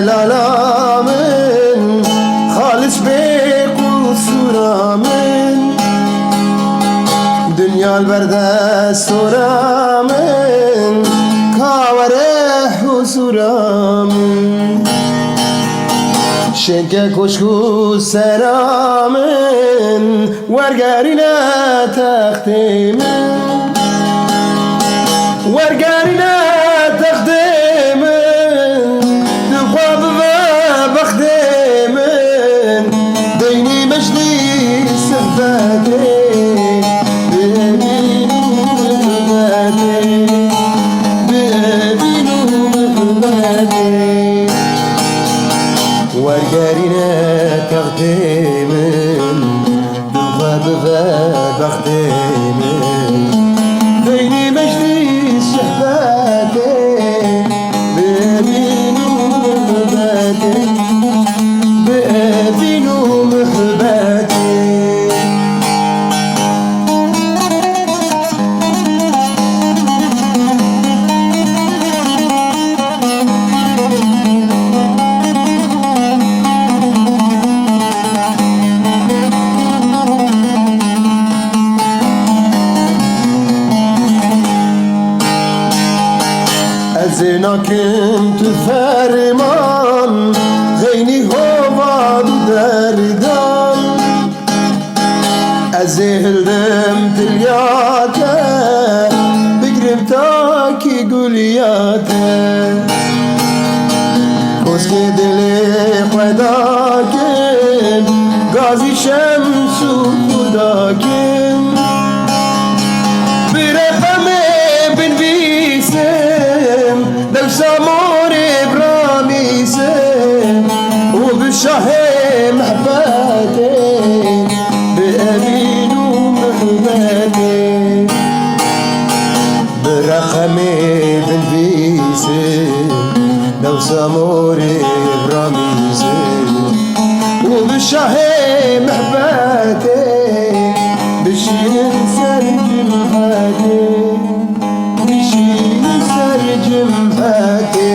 لالا من خالص بقصورا من دنیا البرده سورا من کاوره حضورا من شنکه کشکو سرا من ورگرینه تخت من ورگرینه تخت من دخواب و بخت من دینی مجلی صحبته ورگرینه تقدیمن دوغاب و بخدیمن بینی مجلی صحبته ببینو محبته ببینو محبته زناكم تفرمان غيني هوا دردان ازهلدم تلياته بقرب تاكي قولياته كوسكي دلي قداكم غازي شمس خداكم برقمي بنبيسم لو سامور براميسم وبالشاه محباتي بأمين ومحباتي برقمي بنبيسم لو سامور براميسم وبالشاه محباتي بشير سرج محاتي بشير سرج محاتي